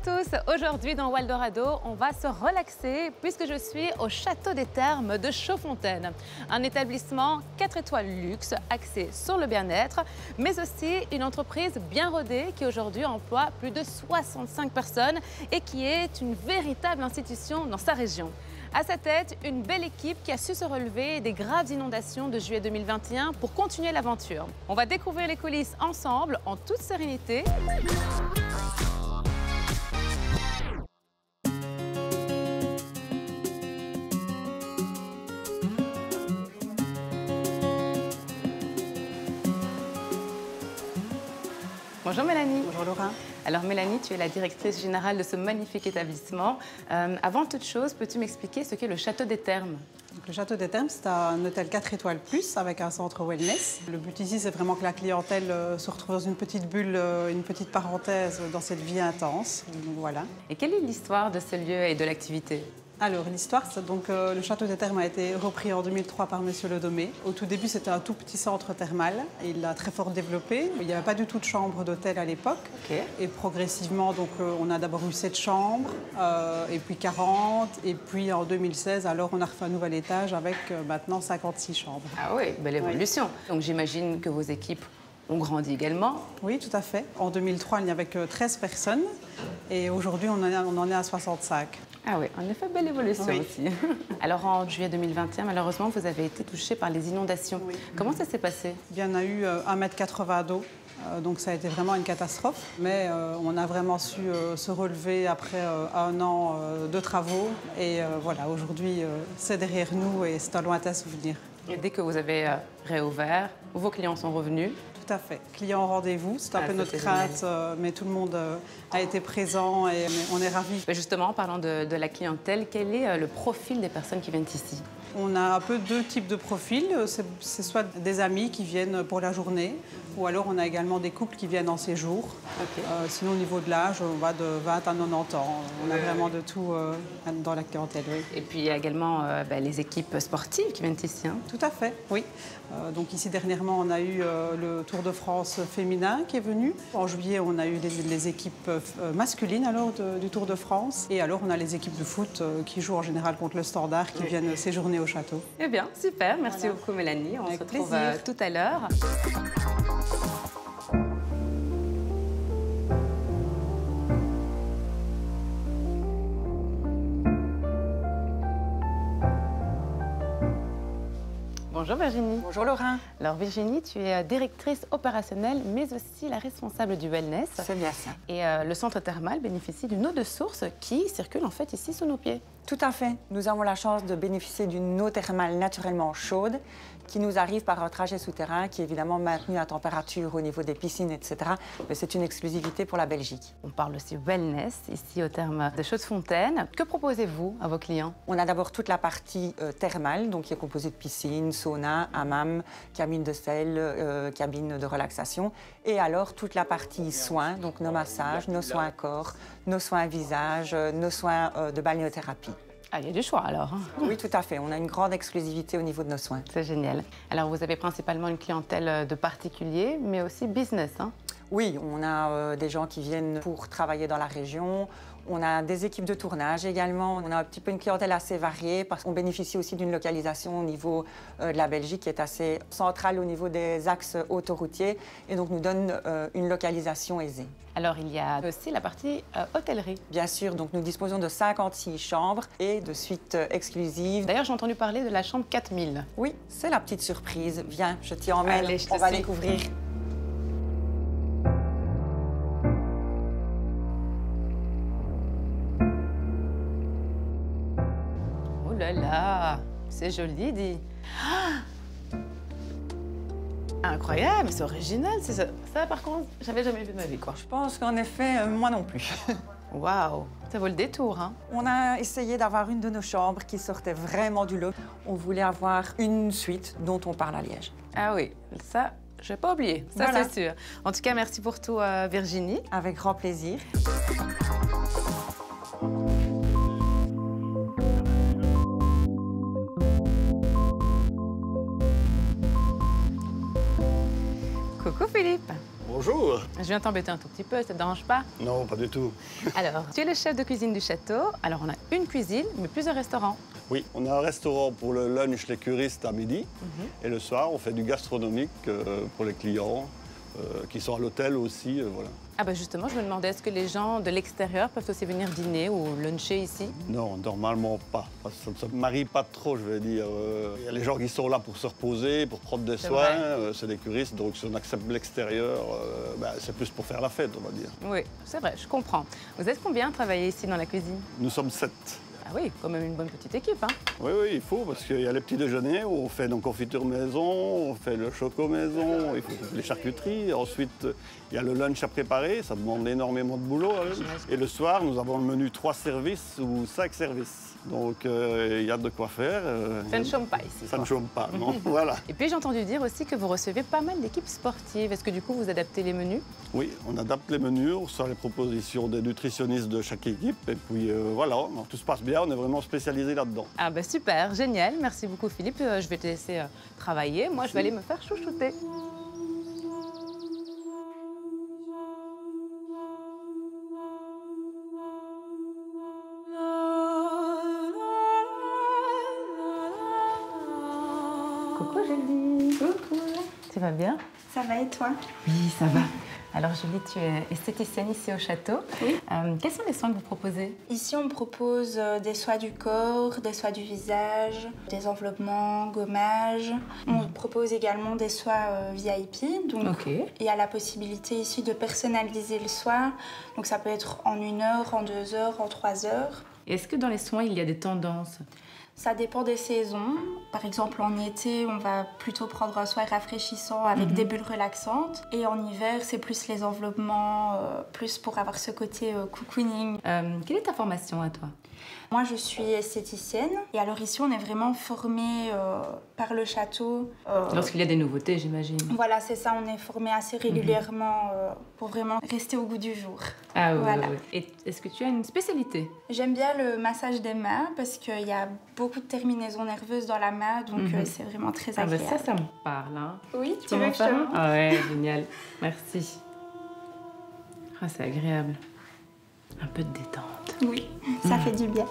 tous, aujourd'hui dans Waldorado, on va se relaxer puisque je suis au Château des Thermes de Chaudfontaine. Un établissement 4 étoiles luxe axé sur le bien-être, mais aussi une entreprise bien rodée qui aujourd'hui emploie plus de 65 personnes et qui est une véritable institution dans sa région. À sa tête, une belle équipe qui a su se relever des graves inondations de juillet 2021 pour continuer l'aventure. On va découvrir les coulisses ensemble en toute sérénité. Bonjour Mélanie. Bonjour Laura. Alors Mélanie, tu es la directrice générale de ce magnifique établissement. Avant toute chose, peux-tu m'expliquer ce qu'est le Château des Thermes? Donc, le Château des Thermes, c'est un hôtel 4 étoiles plus avec un centre wellness. Le but ici, c'est vraiment que la clientèle se retrouve dans une petite bulle, une petite parenthèse dans cette vie intense. Donc, voilà. Et quelle est l'histoire de ce lieu et de l'activité? Alors, l'histoire, c'est donc le Château des Thermes a été repris en 2003 par Monsieur Le Domé. Au tout début, c'était un tout petit centre thermal. Il l'a très fort développé. Il n'y avait pas du tout de chambre d'hôtel à l'époque. Okay. Et progressivement, donc, on a d'abord eu 7 chambres, et puis 40. Et puis en 2016, alors, on a refait un nouvel étage avec maintenant 56 chambres. Ah oui, belle évolution. Oui. Donc j'imagine que vos équipes ont grandi également. Oui, tout à fait. En 2003, il n'y avait que 13 personnes. Et aujourd'hui, on en est à 65. Ah oui, en effet, belle évolution oui. aussi. Alors en juillet 2021, malheureusement, vous avez été touché par les inondations. Oui. Comment ça s'est passé? Bien, on a eu 1,80 m d'eau, donc ça a été vraiment une catastrophe. Mais on a vraiment su se relever après un an de travaux. Et voilà, aujourd'hui, c'est derrière nous et c'est un lointain souvenir. Et dès que vous avez réouvert, vos clients sont revenus? Tout à fait. Client au rendez-vous, c'est un peu notre crainte, mais tout le monde a été présent et on est ravis. Justement, en parlant de la clientèle, quel est le profil des personnes qui viennent ici? On a un peu deux types de profils. C'est soit des amis qui viennent pour la journée, ou alors on a également des couples qui viennent en séjour. Okay. Sinon, au niveau de l'âge, on va de 20 à 90 ans. On a vraiment de tout dans la clientèle. Oui. Et puis, il y a également les équipes sportives qui viennent ici. Hein. Tout à fait, oui. Donc ici, dernièrement, on a eu le Tour de France féminin qui est venu. En juillet, on a eu les équipes masculines alors, du Tour de France. Et alors, on a les équipes de foot qui jouent en général contre le Standard, qui viennent séjourner au château. Eh bien, super. Merci beaucoup, Mélanie. On se retrouve tout à l'heure. Bonjour Virginie. Bonjour Laura. Alors Virginie, tu es directrice opérationnelle, mais aussi la responsable du wellness. C'est bien ça. Et le centre thermal bénéficie d'une eau de source qui circule en fait ici sous nos pieds. Tout à fait. Nous avons la chance de bénéficier d'une eau thermale naturellement chaude qui nous arrive par un trajet souterrain qui est évidemment maintenu à température au niveau des piscines, etc. Mais c'est une exclusivité pour la Belgique. On parle aussi wellness ici au terme de Chaudfontaine. Que proposez-vous à vos clients? On a d'abord toute la partie thermale, donc qui est composée de piscine, sauna, hammam, cabine de sel, cabine de relaxation. Et alors toute la partie soins, donc nos massages, nos soins corps, nos soins visage, nos soins de balnéothérapie. Ah, il y a du choix alors. Oui, tout à fait. On a une grande exclusivité au niveau de nos soins. C'est génial. Alors, vous avez principalement une clientèle de particuliers, mais aussi business, hein? Oui, on a des gens qui viennent pour travailler dans la région. On a des équipes de tournage également. On a un petit peu une clientèle assez variée parce qu'on bénéficie aussi d'une localisation au niveau de la Belgique qui est assez centrale au niveau des axes autoroutiers et donc nous donne une localisation aisée. Alors, il y a aussi la partie hôtellerie. Bien sûr, donc nous disposons de 56 chambres et de suites exclusives. D'ailleurs, j'ai entendu parler de la chambre 4000. Oui, c'est la petite surprise. Viens, je t'y emmène. Allez, on va découvrir. Oh là là, c'est joli dit. Ah, incroyable, c'est original. Ça, par contre, j'avais jamais vu de ma vie, quoi. Je pense qu'en effet, moi non plus. Waouh, ça vaut le détour, hein. On a essayé d'avoir une de nos chambres qui sortait vraiment du lot. On voulait avoir une suite dont on parle à Liège. Ah oui, ça, je vais pas oublier, ça voilà. C'est sûr. En tout cas, merci pour tout, Virginie. Avec grand plaisir. Coucou Philippe. Bonjour. Je viens t'embêter un tout petit peu, ça te dérange pas? Non, pas du tout. Alors, tu es le chef de cuisine du château. Alors, on a une cuisine, mais plusieurs restaurants. Oui, on a un restaurant pour le lunch, les curistes à midi. Et le soir, on fait du gastronomique pour les clients qui sont à l'hôtel aussi. Voilà. Ah bah justement, je me demandais, est-ce que les gens de l'extérieur peuvent aussi venir dîner ou luncher ici? Non, normalement pas. Parce que ça ne se marie pas trop, je vais dire. Il y a les gens qui sont là pour se reposer, pour prendre des soins. C'est des curistes, donc si on accepte l'extérieur, c'est plus pour faire la fête, on va dire. Oui, c'est vrai, je comprends. Vous êtes combien à travailler ici dans la cuisine? Nous sommes 7. Ah oui, quand même une bonne petite équipe, hein? Oui, il faut, parce qu'il y a les petits déjeuners où on fait nos confitures maison, on fait le choco maison, il faut les charcuteries. Ensuite, il y a le lunch à préparer, ça demande énormément de boulot. Et le soir, nous avons le menu 3 services ou 5 services. Donc, il y a de quoi faire. Ça ne chôme pas ici. Ça ne chôme pas, non. Voilà. Et puis, j'ai entendu dire aussi que vous recevez pas mal d'équipes sportives. Est-ce que du coup, vous adaptez les menus? Oui, on adapte les menus, on reçoit les propositions des nutritionnistes de chaque équipe. Et puis, voilà, tout se passe bien, on est vraiment spécialisé là-dedans. Ah bah super, génial. Merci beaucoup, Philippe. Je vais te laisser travailler. Moi, je vais aller me faire chouchouter. Coucou Julie. Coucou. Tu vas bien? Ça va et toi? Oui, ça va. Alors Julie, tu es esthéticienne ici au château. Oui. Quels sont les soins que vous proposez? Ici, on propose des soins du corps, des soins du visage, des enveloppements, gommages. On propose également des soins VIP. Donc, il y a la possibilité ici de personnaliser le soin. Donc, ça peut être en 1 heure, en 2 heures, en 3 heures. Et est-ce que dans les soins, il y a des tendances? Ça dépend des saisons. Par exemple, en été, on va plutôt prendre un soin rafraîchissant avec des bulles relaxantes. Et en hiver, c'est plus les enveloppements, plus pour avoir ce côté cocooning. Quelle est ta formation à toi? Moi, je suis esthéticienne. Et alors ici, on est vraiment formé par le château. Lorsqu'il y a des nouveautés, j'imagine. Voilà, c'est ça. On est formé assez régulièrement pour vraiment rester au goût du jour. Ah oui, voilà. oui. Et est-ce que tu as une spécialité? J'aime bien le massage des mains parce qu'il y a beaucoup de terminaisons nerveuses dans la main. Donc, c'est vraiment très agréable. Ah bah ça me parle. Hein. Oui, tu veux veux que je te montre? Ah ouais, génial. Merci. Ah, c'est agréable. Un peu de détente. Oui, ça fait du bien.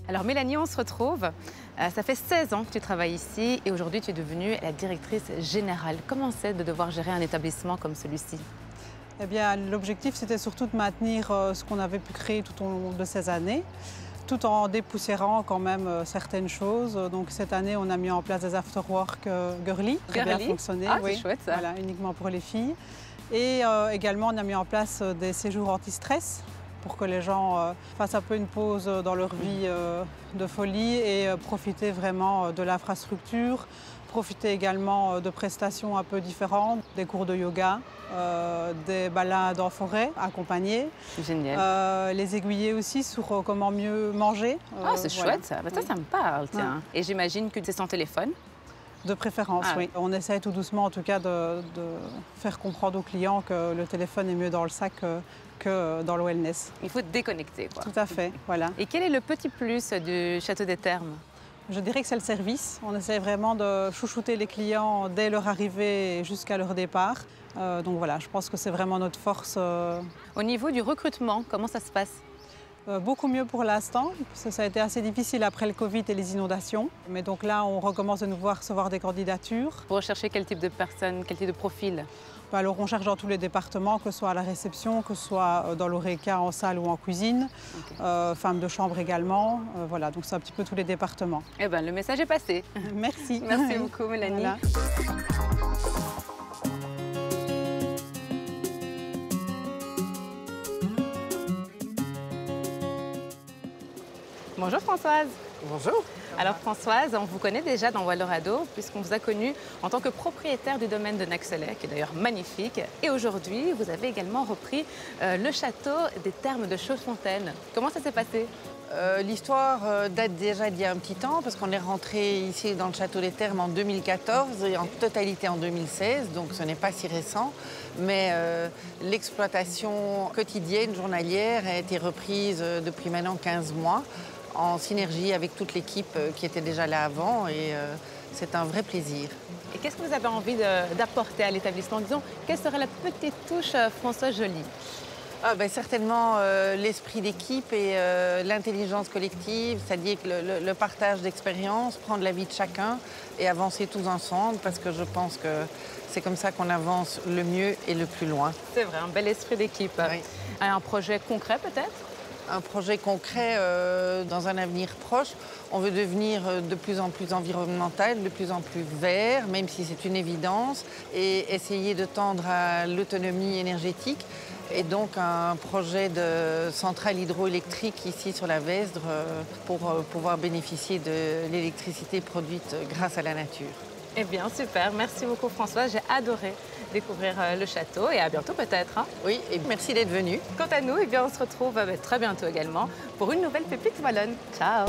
Alors Mélanie, on se retrouve. Ça fait 16 ans que tu travailles ici et aujourd'hui tu es devenue la directrice générale. Comment c'est de devoir gérer un établissement comme celui-ci? Eh bien, l'objectif, c'était surtout de maintenir ce qu'on avait pu créer tout au long de ces années, tout en dépoussiérant quand même certaines choses. Donc cette année, on a mis en place des after-work girly, très bien fonctionné. Ah, c'est chouette ça. Voilà, uniquement pour les filles. Et également, on a mis en place des séjours anti-stress pour que les gens fassent un peu une pause dans leur vie de folie et profiter vraiment de l'infrastructure. Profiter également de prestations un peu différentes, des cours de yoga, des balades en forêt accompagnées. Génial. Les aiguiller aussi sur comment mieux manger. Ah, c'est chouette ça. Bah, ça me parle, tiens. Et j'imagine que c'est sans téléphone? De préférence, oui. On essaie tout doucement en tout cas de faire comprendre aux clients que le téléphone est mieux dans le sac que dans le wellness. Il faut déconnecter, quoi. Tout à fait, voilà. Et quel est le petit plus du Château des Thermes? Je dirais que c'est le service. On essaie vraiment de chouchouter les clients dès leur arrivée jusqu'à leur départ. Donc voilà, je pense que c'est vraiment notre force. Au niveau du recrutement, comment ça se passe? Beaucoup mieux pour l'instant. Ça a été assez difficile après le Covid et les inondations. Mais donc là, on recommence de nouveau à recevoir des candidatures. Vous recherchez quel type de personne, quel type de profil? Alors on cherche dans tous les départements, que ce soit à la réception, que ce soit dans l'oreca, en salle ou en cuisine, femmes de chambre également. Voilà, donc c'est un petit peu tous les départements. Eh bien, le message est passé. Merci. Merci beaucoup, Mélanie. Voilà. Bonjour Françoise. Bonjour. Alors Françoise, on vous connaît déjà dans Waldorado puisqu'on vous a connu en tant que propriétaire du domaine de Naxelet, qui est d'ailleurs magnifique. Et aujourd'hui, vous avez également repris le château des Thermes de Chaudfontaine. Comment ça s'est passé? L'histoire date déjà d'il y a un petit temps parce qu'on est rentré ici dans le château des Thermes en 2014 et en totalité en 2016, donc ce n'est pas si récent. Mais l'exploitation quotidienne, journalière, a été reprise depuis maintenant 15 mois en synergie avec toute l'équipe qui était déjà là avant et c'est un vrai plaisir. Et qu'est-ce que vous avez envie d'apporter à l'établissement? Disons, quelle serait la petite touche Françoise Joly? Certainement l'esprit d'équipe et l'intelligence collective, c'est-à-dire que le partage d'expériences, prendre la vie de chacun et avancer tous ensemble parce que je pense que c'est comme ça qu'on avance le mieux et le plus loin. C'est vrai, un bel esprit d'équipe. Oui. Un projet concret peut-être? Un projet concret dans un avenir proche. On veut devenir de plus en plus environnemental, de plus en plus vert, même si c'est une évidence, et essayer de tendre à l'autonomie énergétique. Et donc un projet de centrale hydroélectrique ici sur la Vesdre pour pouvoir bénéficier de l'électricité produite grâce à la nature. Eh bien, super. Merci beaucoup Françoise. J'ai adoré découvrir le château et à bientôt peut-être. Hein? Oui, et merci d'être venu. Quant à nous, eh bien, on se retrouve très bientôt également pour une nouvelle pépite wallonne. Ciao!